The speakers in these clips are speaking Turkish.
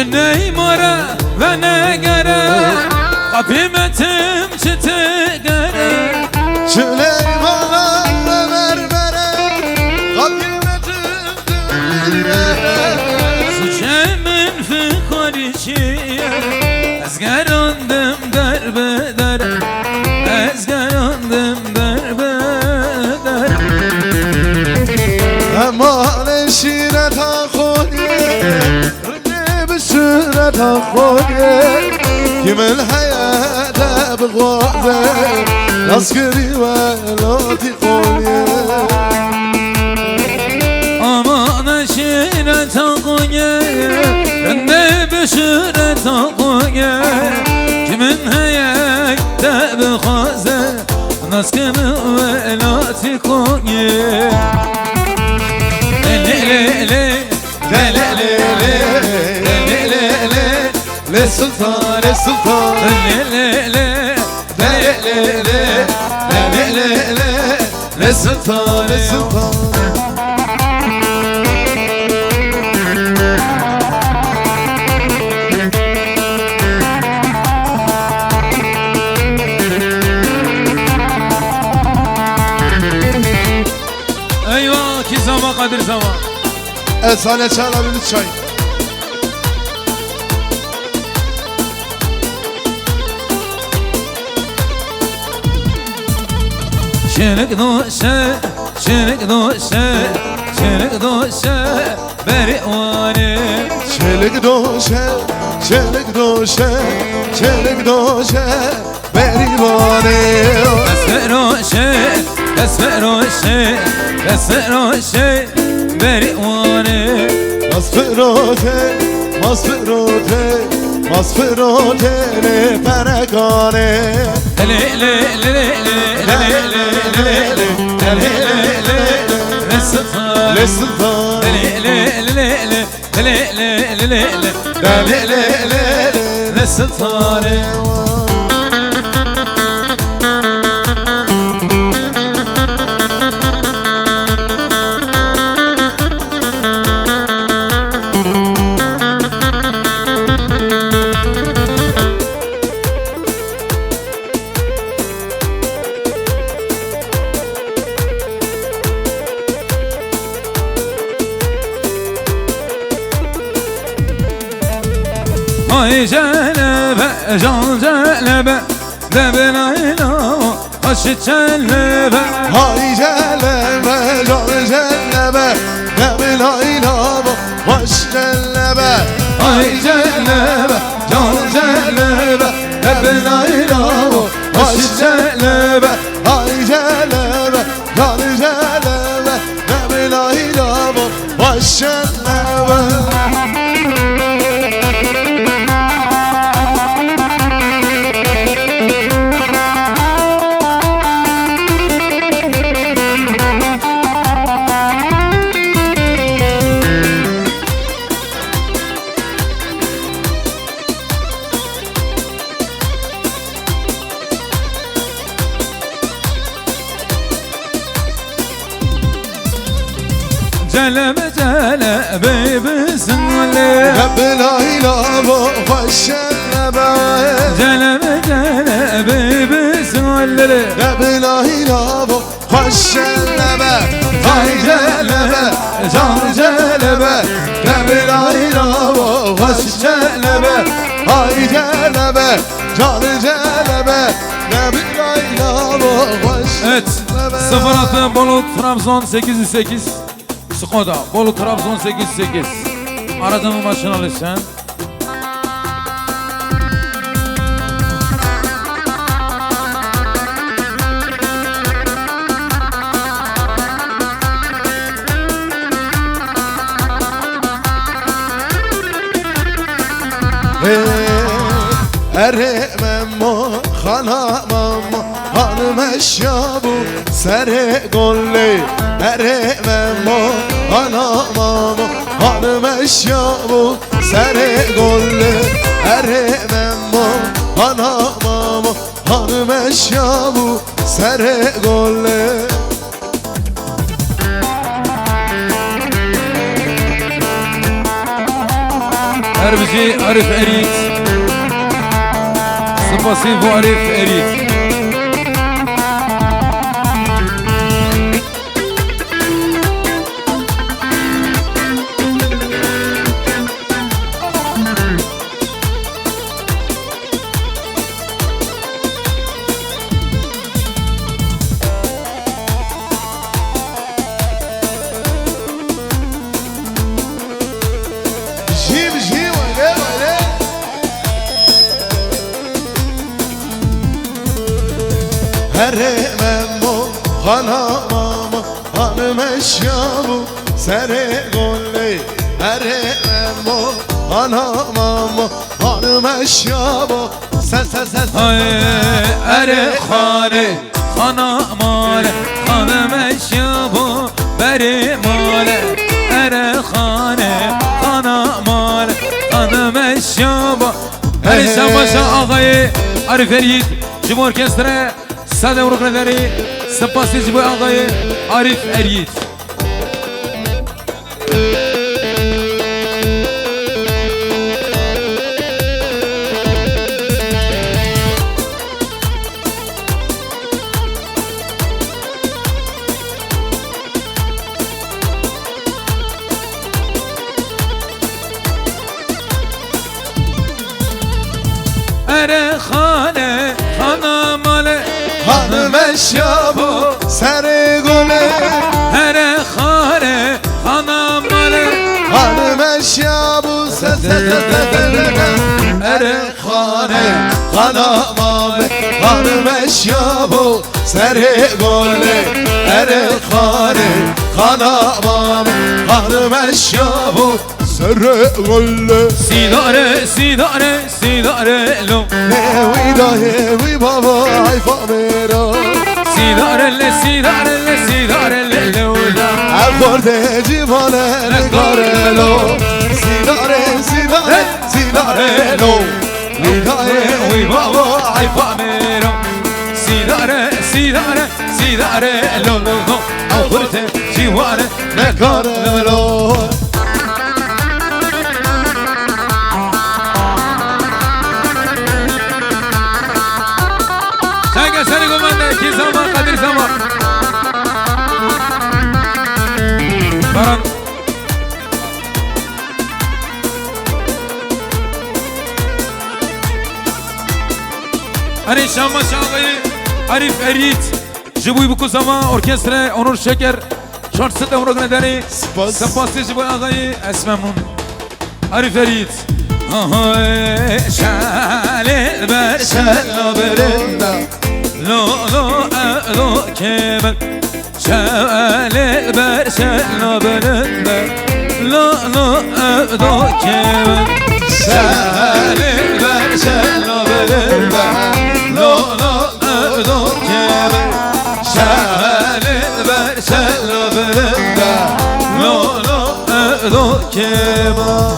Neymara ve ne gerek Kapimetim çıtı gerek Süleyman'a ve berbere Kapimetim gerek Suçemin fikarişi Ezgerandım derbeder Ezgerandım derbeder Aman eşine takoni Rıbne bir süre takoni Kimin hayata bıgwaze Askeri ve lati koni Aman eşine takoni Rıbne bir süre takoni Kimin hayata bıgwaze Askeri ve lati koni Le sultan, le sultan Le sultan, le sultan Eyvah ki zaman kadir zaman Efsane çalabilir çay Şerik duşe, şerik duşe, şerik duşe Beri vani Çelik doşe, çelik doşe, çelik doşe Berivane Esferoşe, esferoşe, esferoşe Beri vani Masferote, masferote, masferote ne perekane Le le le le le le le le le le sultan Le sultan le le le le le le le le sultan Ay celebe, can celebe Debe layla, aşı celebe Hay cellebe, can cellebe Nebi layla, baş cellebe Ay celebe, can celebe Debe layla, aşı celebe Hay cellebe, can cellebe Nebi layla, baş cellebe Celebe celebe bismillah Nebi layla, baş cellebe Celebe celebe bismillah Nebi layla, baş cellebe Hay cellebe, can cellebe Nebi layla, baş cellebe Hay cellebe, can cellebe Nebi layla, baş Evet, 06 Bolu Trabzon 808 Skoda, Bolu Trabzon 808 Aradığımı başına alırsan Eremem o hanamam hanım eşya bu sere golle Eremem o hanamam hanım eşya bu sere golle Eremem o hanamam hanım eşya bu sere golle Erbici Arif Erit. Spasibo Arif Erit. Heremem o hanamam hanım eşyamı sere golle. Heremem o hanamam hanım eşyamı sen Ay ere khane khana male hanım eşyabu beri male ere khane khana male hanım eşyabu her şamaşa ağayı Arif Erit Cim orkestra Sade Urukrederi Spasici bu ağayı Arif Erit. Ere khane khana male hanım eşyamı sere golle. Ere khane khana male Hanım eşyamı sen ere khane hanamam hanım eşyamı sere golle. Ere khane hanamam hanım eşyamı sere golle. Sidare sidare sidare lo Hevi da hevi baba hayfa mera Sidare le lo Akorde civane ne karelo Sidare lo Lidaye Uy baba ay famero Sidare lo Ahurte civare ne karelo Sen seni kumanda ki zaman kadir zaman Baran Hani Şamma Şahayı Arif Erit Jibuy bu kuzama orkestra Onur Şeker Şartsı da Urukrederi Spasici Jibuy ağayı Esmemnun Arif Erit Şalil ber şel berinde Lo kemen Şalil ber şel berinde Lo kemen Şalil ber şel berinde Lo kemen Şalil ber şel berinde Lo kemen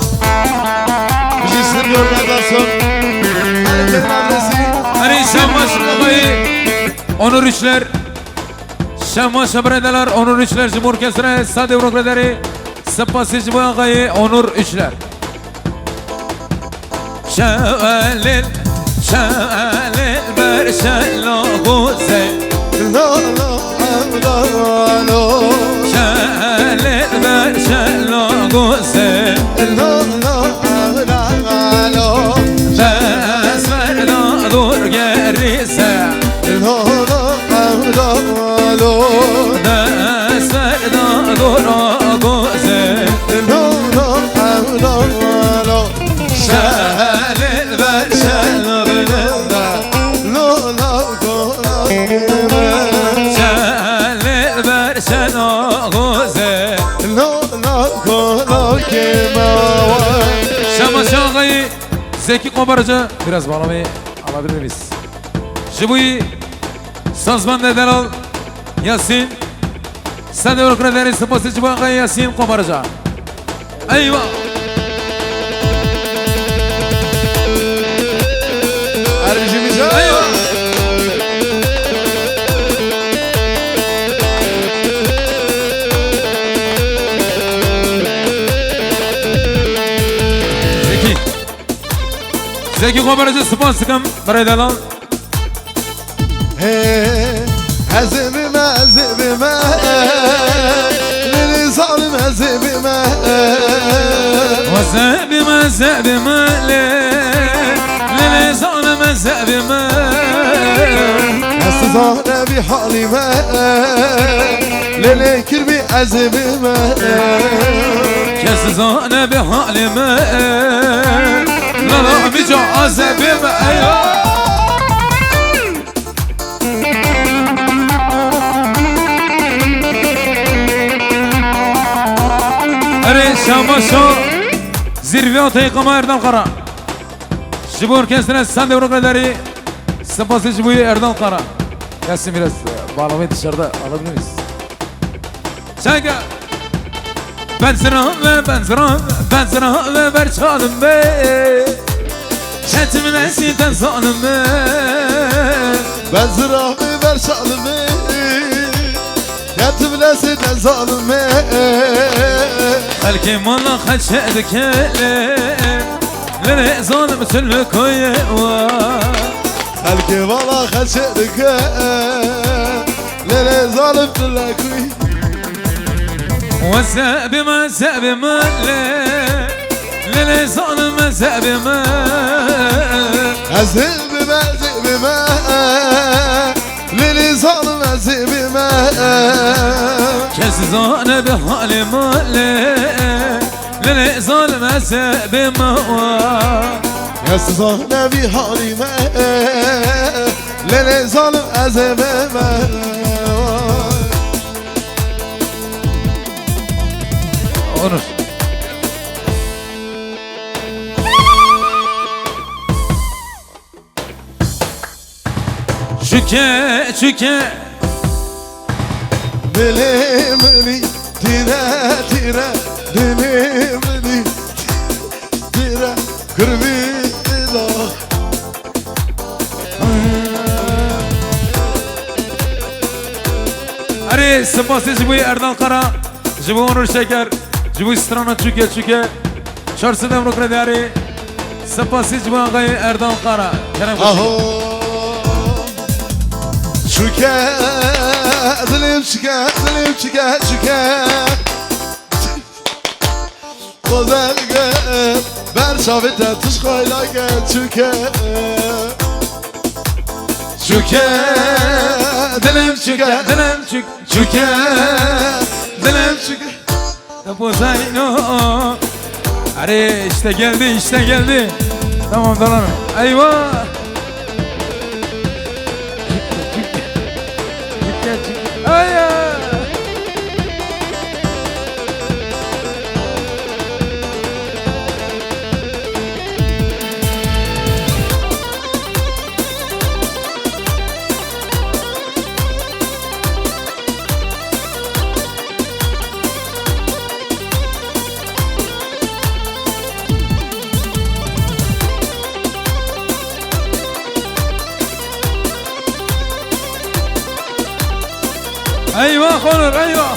Hani Şamma Şahayı Onur Üçler Şamma Şabredeler Onur Üçler Cim Orkestra Sade Urukrederi Spasici bu ağayı Onur Üçler Şalil ber şello huze Şalil ber şello huze Besver da dur gerise Besver da dur aguze Şelil ver şel bilinde Şelil ver şel aguze Şamma Şahayı Zeki Kobarıcı biraz bağlamayı alabilir miyiz? Jibuy Sazman Dedelal Yasin Sade Urukrederi Spasici bu ağayı Yasin Kobarıcı Eyvah Eyvah Zeki Zeki Kobaracı spas sıkım Bredalan Ezibime ezibime Lili zalim ezibime وزابما زابما للي ظالم زابما Esizane bir halime Lili kirbi ezibime كسزانة بحالما لا لا بجو عزبما أيوه أري شامشو زirve kama Erdal Kara Jibu orkestrası Sande Vrokladari Sıpası Jibu'yu Erdal Kara Gelsin biraz bağlamayı dışarıda alabilir miyiz? Şaka Ben sıra ve berçalım be Şetimin esiden sanım be Ben zırahı ver şalımı Yatıbile siden zalımı Belki mala kaçedik Lere zalim türlü koyu Belki valla kaçırdık Lele zalim dile kuy وزابما زابما للي ظالم زابما Ezibime ezibime Lili zalim ezibime كسزانة بحالما للي ظالم زابما Esizane bir halime Lele zalim ezibime Onur Çüke Dilimini tire tire Dilimini tire Kırmızı Arı sıpası Jibu'yu Erdal Kara Jibu Onur Şeker Jibu strana çüke Çarşı Demokrat Arı sıpası Jibu Ağayı Erdal Kara Kerem Koçuk Aho Çüke Dilim çüke Dilim çüke Güzel gel Berşavite tuşkayla gel çüke Çüke Dilim çüke Çüke Dilim çüke Pozayno Arı işte geldi Tamam dolanım Eyvah Ayya Eyvah Onur eyvah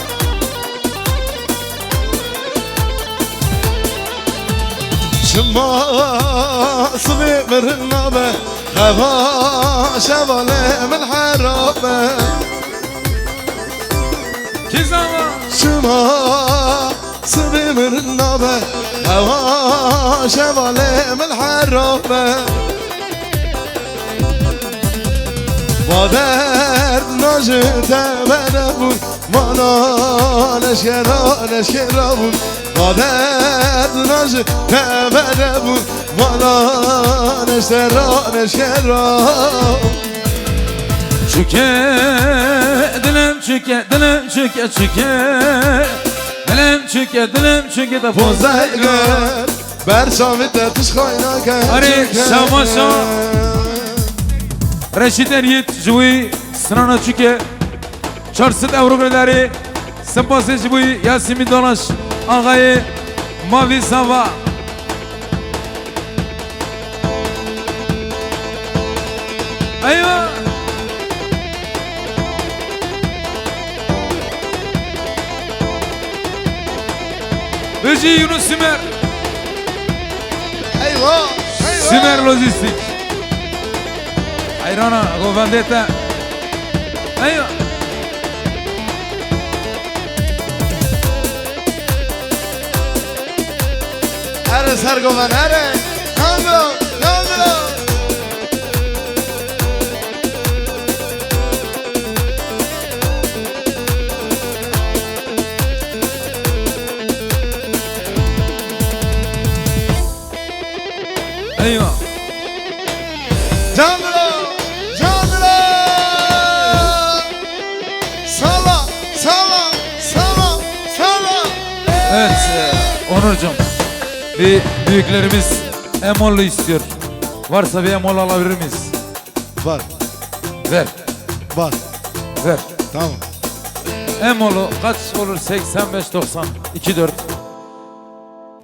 شماس بمرنابة خفا شبالة من حرابة Kizama شماس بمرنابة خفا شبالة من حرابة وادر نجد بنبون مانا نشكرابون وادر نجد بنبون مانا نشكرابون Çüke dilim çüke Dilim çüke da pozayno برشامت تشخاينا كان Arı Şamaşa Reşit Eriyet Jibu'yu Strana çüke Çarşı Evropaları Sıpası Jibu'yu Yasemin Dolaş Ağayı Mavi Sava Eyvah Öcü Yunus Sümer ايوه ايوه Sümer Lojistik. Ayrona, Govandeta. Eyvah. Are Sergoven, are. Yandılar, yandılar. Eyvah. Yandılar, yandılar. Salla, salla, salla, salla. Evet, Onurcuğum. Bir büyüklerimiz emollu istiyor. Varsa bir emol alabilir miyiz? Var, Ver, var. ver. Tamam. Emolu kaç olur? 85, 90, 2, 4.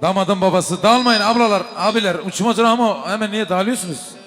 Damadın babası. Dağılmayın ablalar, abiler. Uçmacı ama hemen niye dağılıyorsunuz?